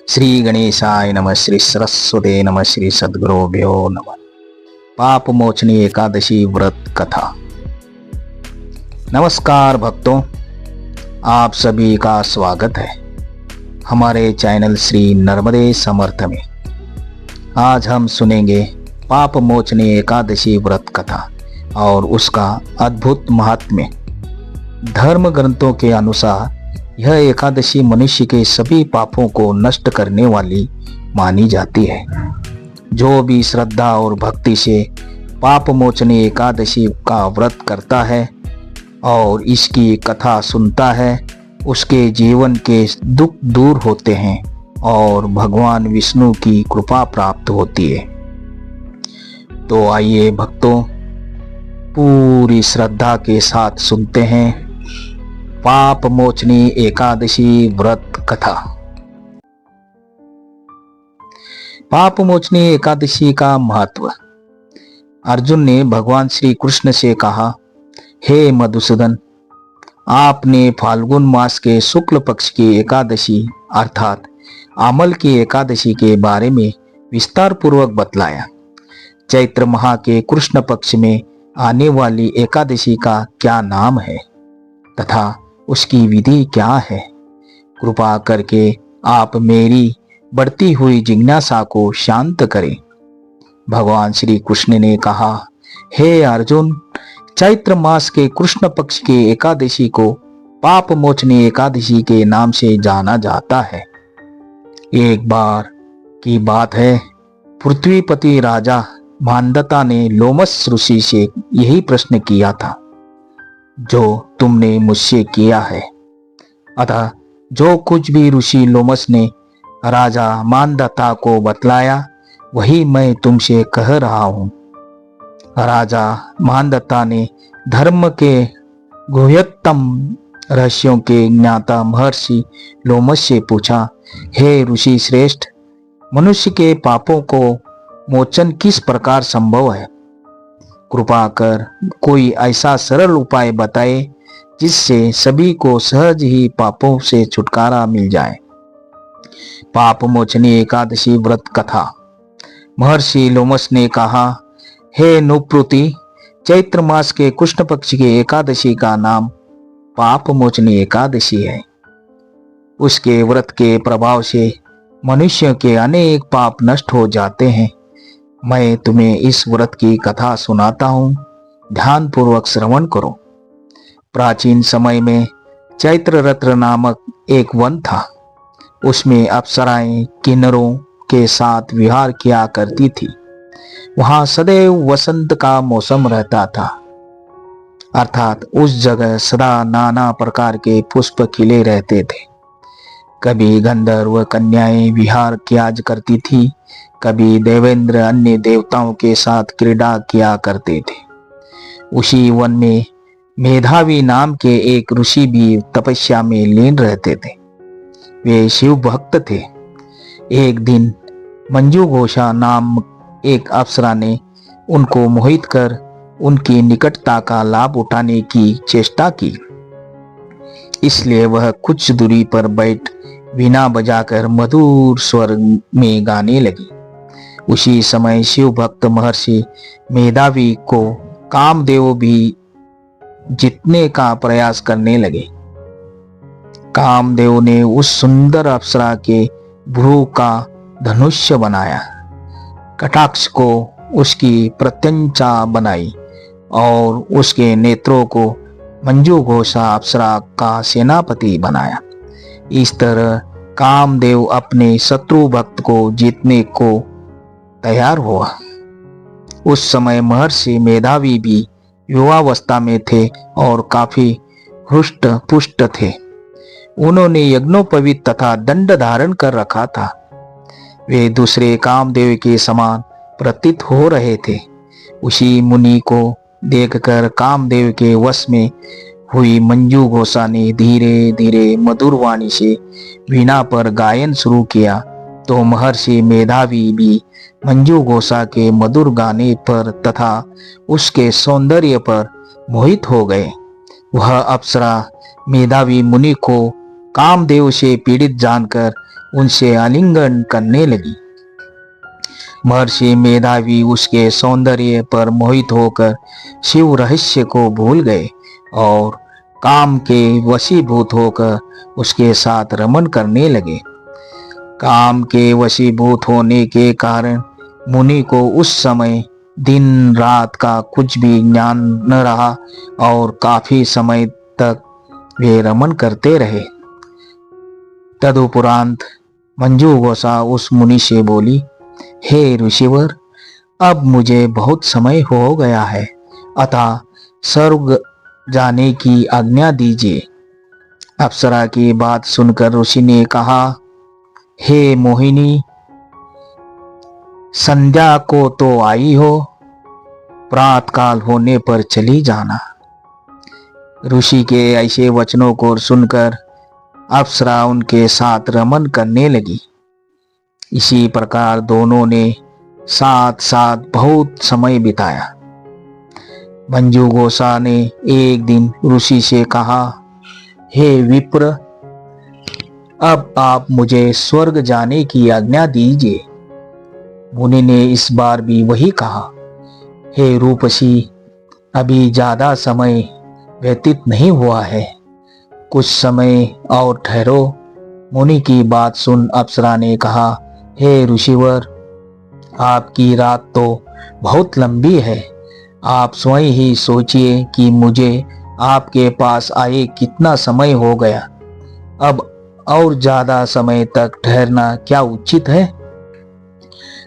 श्री गणेशाय नमः, श्री सरस्वते नमः, श्री सद्गुरुभ्यो नमः। पाप मोचनी एकादशी व्रत कथा। नमस्कार भक्तों, आप सभी का स्वागत है हमारे चैनल श्री नर्मदे समर्थ में। आज हम सुनेंगे पाप मोचनी एकादशी व्रत कथा और उसका अद्भुत महात्म्य। धर्म ग्रंथों के अनुसार यह एकादशी मनुष्य के सभी पापों को नष्ट करने वाली मानी जाती है। जो भी श्रद्धा और भक्ति से पाप मोचनी एकादशी का व्रत करता है और इसकी कथा सुनता है, उसके जीवन के दुख दूर होते हैं और भगवान विष्णु की कृपा प्राप्त होती है। तो आइए भक्तों, पूरी श्रद्धा के साथ सुनते हैं पाप मोचनी एकादशी व्रत कथा। पाप मोचनी एकादशी का महत्व। अर्जुन ने भगवान श्री कृष्ण से कहा, हे मधुसूदन, आपने फाल्गुन मास के शुक्ल पक्ष की एकादशी अर्थात आमल की एकादशी के बारे में विस्तार पूर्वक बतलाया। चैत्र माह के कृष्ण पक्ष में आने वाली एकादशी का क्या नाम है तथा उसकी विधि क्या है? कृपा करके आप मेरी बढ़ती हुई जिज्ञासा को शांत करें। भगवान श्री कृष्ण ने कहा, हे अर्जुन, चैत्र मास के कृष्ण पक्ष की एकादशी को पाप मोचनी एकादशी के नाम से जाना जाता है। एक बार की बात है, पृथ्वीपति राजा मांधाता ने लोमस ऋषि से यही प्रश्न किया था जो तुमने मुझसे किया है। अतः जो कुछ भी ऋषि लोमस ने राजा मांधाता को बतलाया वही मैं तुमसे कह रहा हूं। राजा मांधाता ने धर्म के गुह्यतम रहस्यों के ज्ञाता महर्षि लोमस से पूछा, हे ऋषि श्रेष्ठ, मनुष्य के पापों को मोचन किस प्रकार संभव है? कृपा कर कोई ऐसा सरल उपाय बताए जिससे सभी को सहज ही पापों से छुटकारा मिल जाए। पाप मोचनी एकादशी व्रत कथा। महर्षि लोमस ने कहा, हे नुप्रुति, चैत्र मास के कृष्ण पक्ष की एकादशी का नाम पाप मोचनी एकादशी है। उसके व्रत के प्रभाव से मनुष्य के अनेक पाप नष्ट हो जाते हैं। मैं तुम्हें इस व्रत की कथा सुनाता हूँ, ध्यान पूर्वक श्रवण करो। प्राचीन समय में चैत्र रत्र नामक एक वन था। उसमें अप्सराएं किन्नरों के साथ विहार किया करती थी। वहां सदैव वसंत का मौसम रहता था, अर्थात उस जगह सदा नाना प्रकार के पुष्प खिले रहते थे। कभी गंधर्व कन्याएं विहार किया करती थी, कभी देवेंद्र अन्य देवताओं के साथ क्रीड़ा किया करते थे। उसी वन में मेधावी नाम के एक ऋषि भी तपस्या में लीन रहते थे। वे शिव भक्त थे। एक दिन मंजू घोषा नाम एक अप्सरा ने उनको मोहित कर उनकी निकटता का लाभ उठाने की चेष्टा की। इसलिए वह कुछ दूरी पर बैठ वीणा बजाकर मधुर स्वर में गाने लगी। उसी समय शिव भक्त महर्षि मेधावी को कामदेव भी जीतने का प्रयास करने लगे। कामदेव ने उस सुंदर अप्सरा के भ्रू का धनुष्य बनाया, कटाक्ष को उसकी प्रत्यंचा बनाई और उसके नेत्रों को मंजू घोषा अप्सरा का सेनापति बनाया। इस तरह कामदेव अपने शत्रु भक्त को जीतने को तैयार हुआ। उस समय महर्षि मेधावी भी युवावस्था में थे और काफी हृष्ट पुष्ट थे। उन्होंने यज्ञोपवीत तथा दंड धारण कर रखा था। वे दूसरे कामदेव के समान प्रतीत हो रहे थे। उसी मुनि को देखकर कामदेव के वश में हुई मंजू घोषा ने धीरे धीरे मधुर वाणी से वीणा पर गायन शुरू किया तो महर्षि मेधावी भी मंजू घोषा के मधुर गाने पर तथा उसके सौंदर्य पर मोहित हो गए। वह अप्सरा मेधावी मुनि को कामदेव से पीड़ित जानकर उनसे आलिंगन करने लगी। महर्षि मेधावी उसके सौंदर्य पर मोहित होकर शिव रहस्य को भूल गए और काम के वशीभूत होकर उसके साथ रमन करने लगे। काम के वशीभूत होने के कारण मुनि को उस समय दिन रात का कुछ भी ज्ञान न रहा और काफी समय तक वे रमन करते रहे। तदुपरांत मंजू गोसा उस मुनि से बोली, हे ऋषिवर, अब मुझे बहुत समय हो गया है, अतः स्वर्ग जाने की आज्ञा दीजिए। अप्सरा की बात सुनकर ऋषि ने कहा, हे मोहिनी, संध्या को तो आई हो, प्रातःकाल होने पर चली जाना। ऋषि के ऐसे वचनों को सुनकर अप्सरा उनके साथ रमन करने लगी। इसी प्रकार दोनों ने साथ साथ बहुत समय बिताया। मंजू गोसा ने एक दिन ऋषि से कहा, हे विप्र, अब आप मुझे स्वर्ग जाने की आज्ञा दीजिए। मुनि ने इस बार भी वही कहा, हे रूपसी, अभी ज्यादा समय व्यतीत नहीं हुआ है, कुछ समय और ठहरो। मुनि की बात सुन अप्सरा ने कहा, हे ऋषिवर, आपकी रात तो बहुत लंबी है, आप स्वयं ही सोचिए कि मुझे आपके पास आए कितना समय हो गया, अब और ज्यादा समय तक ठहरना क्या उचित है?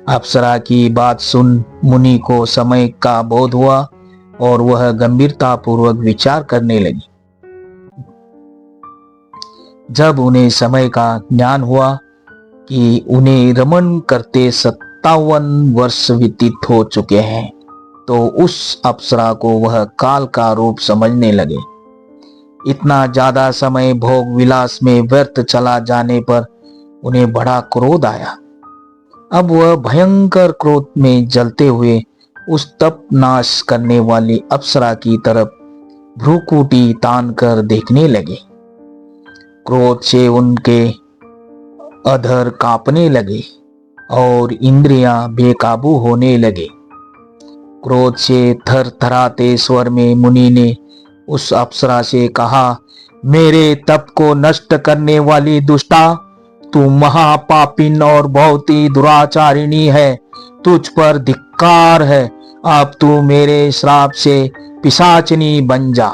अप्सरा की बात सुन मुनि को समय का बोध हुआ और वह गंभीरता पूर्वक विचार करने लगी। जब उन्हें समय का ज्ञान हुआ कि उन्हें रमन करते 57 वर्ष व्यतीत हो चुके हैं, तो उस अप्सरा को वह काल का रूप समझने लगे। इतना ज्यादा समय भोग विलास में व्यर्थ चला जाने पर उन्हें बड़ा क्रोध आया। अब वह भयंकर क्रोध में जलते हुए उस तप नाश करने वाली अप्सरा की तरफ भ्रूकुटी तान कर देखने लगे। क्रोध से उनके अधर कांपने लगे और इंद्रियां बेकाबू होने लगे। क्रोध से थरथराते स्वर में मुनि ने उस अप्सरा से कहा, मेरे तप को नष्ट करने वाली दुष्टा, तू महापापिन और बहुत ही दुराचारिणी है, तुझ पर धिक्कार है, अब तू मेरे श्राप से पिशाचिनी बन जा।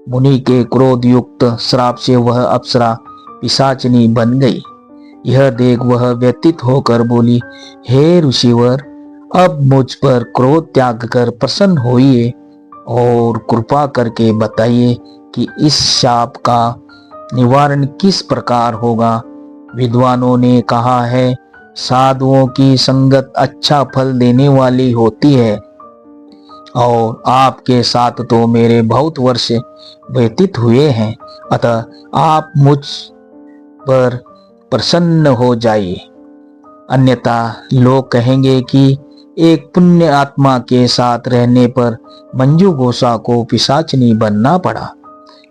मुनि के क्रोध युक्त श्राप से वह अप्सरा पिशाचिनी बन गई। यह देख वह व्यतीत होकर बोली, हे ऋषिवर, अब मुझ पर क्रोध त्याग कर प्रसन्न होइए और कृपा करके बताइए कि इस शाप का निवारण किस प्रकार होगा। विद्वानों ने कहा है, साधुओं की संगत अच्छा फल देने वाली होती है और आपके साथ तो मेरे बहुत वर्ष व्यतीत हुए हैं, अतः आप मुझ पर प्रसन्न हो जाइए, अन्यथा लोग कहेंगे कि एक पुण्य आत्मा के साथ रहने पर मंजू गोसा को पिशाचनी बनना पड़ा।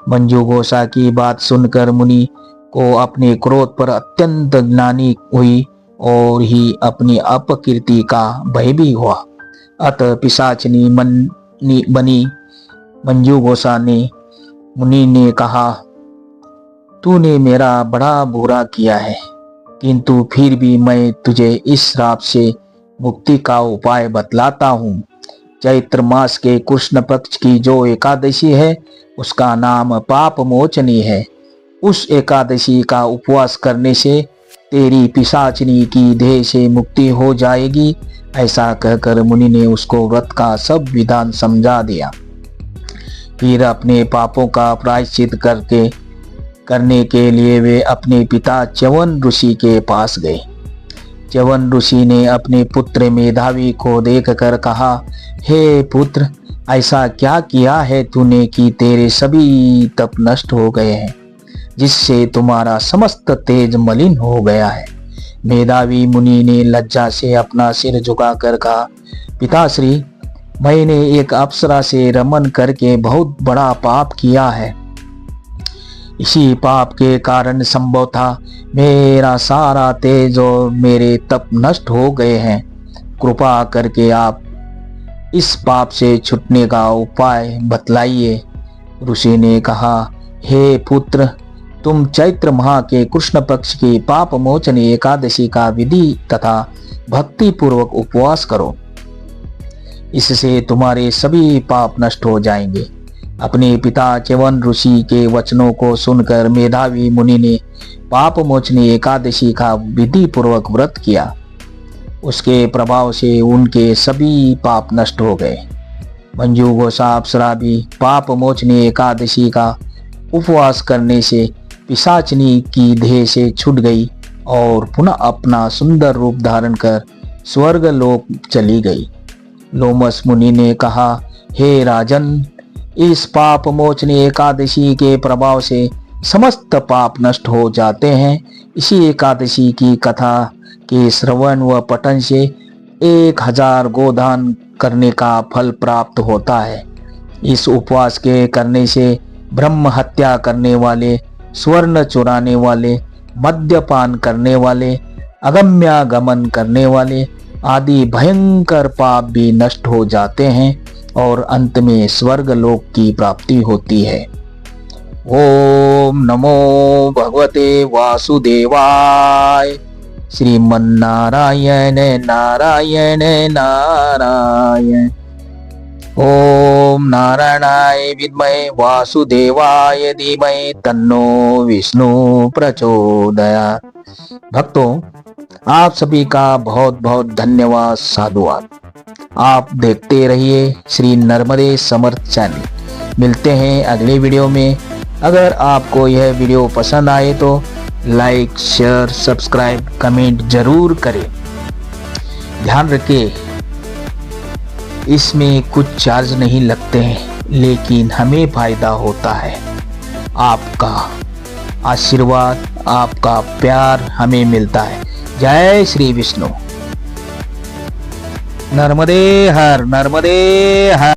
मंजू गोसा की बात सुनकर मुनि को अपने क्रोध पर अत्यंत ग्लानि हुई और ही अपनी अपकीर्ति का भय भी हुआ। अतः पिशाचनी बनी मंजू गोसा ने मुनि ने कहा, तूने मेरा बड़ा बुरा किया है, किंतु फिर भी मैं तुझे इस श्राप से मुक्ति का उपाय बतलाता हूँ। चैत्र मास के कृष्ण पक्ष की जो एकादशी है, उसका नाम पाप मोचनी है। उस एकादशी का उपवास करने से तेरी पिशाचिनी की देह से मुक्ति हो जाएगी। ऐसा कहकर मुनि ने उसको व्रत का सब विधान समझा दिया। फिर अपने पापों का प्रायश्चित करने के लिए वे अपने पिता च्यवन ऋषि के पास गए। च्यवन ऋषि ने अपने पुत्र मेधावी को देखकर कहा, हे पुत्र, ऐसा क्या किया है तूने कि तेरे सभी तप नष्ट हो गए हैं, जिससे तुम्हारा समस्त तेज मलिन हो गया है। मेधावी मुनि ने लज्जा से अपना सिर झुकाकर कहा, पिताश्री, मैंने एक अप्सरा से रमन करके बहुत बड़ा पाप किया है। इसी पाप के कारण संभव था मेरा सारा तेज और मेरे तप नष्ट हो गए हैं। कृपा करके आप इस पाप से छूटने का उपाय बतलाइए। ऋषि ने कहा, हे पुत्र, तुम चैत्र माह के कृष्ण पक्ष की पाप मोचनी एकादशी का विधि तथा भक्ति पूर्वक उपवास करो। इससे तुम्हारे सभी पाप नष्ट हो जाएंगे। अपने पिता च्यवन ऋषि के वचनों को सुनकर मेधावी मुनि ने पाप मोचनी एकादशी का विधि पूर्वक व्रत किया। उसके प्रभाव से उनके सभी पाप नष्ट हो गए। मंजू घोषा अप्सरा भी पाप मोचनी एकादशी का उपवास करने से पिशाचनी की देह से छूट गई और पुनः अपना सुंदर रूप धारण कर स्वर्ग लोक चली गई। लोमस मुनि ने कहा, हे राजन, इस पाप मोचनी एकादशी के प्रभाव से समस्त पाप नष्ट हो जाते हैं। इसी एकादशी की कथा के श्रवण व पठन से 1000 गोदान करने का फल प्राप्त होता है। इस उपवास के करने से ब्रह्म हत्या करने वाले, स्वर्ण चुराने वाले, मद्यपान करने वाले, अगम्यागमन करने वाले आदि भयंकर पाप भी नष्ट हो जाते हैं और अंत में स्वर्ग लोक की प्राप्ति होती है। ओम नमो भगवते वासुदेवाय। श्रीमन्नारायण नारायण नारायण। ओम नारायणाय विद्महे वासुदेवाय धीमहि तन्नो विष्णु प्रचोदयात्। भक्तों, आप सभी का बहुत बहुत धन्यवाद, साधुवाद। आप देखते रहिए श्री नर्मदे समर्थ चैनल। मिलते हैं अगले वीडियो में। अगर आपको यह वीडियो पसंद आए तो लाइक, शेयर, सब्सक्राइब, कमेंट जरूर करें। ध्यान रखिए, इसमें कुछ चार्ज नहीं लगते हैं, लेकिन हमें फायदा होता है। आपका आशीर्वाद, आपका प्यार हमें मिलता है। जय श्री विष्णु। नर्मदे हर, नर्मदे हर।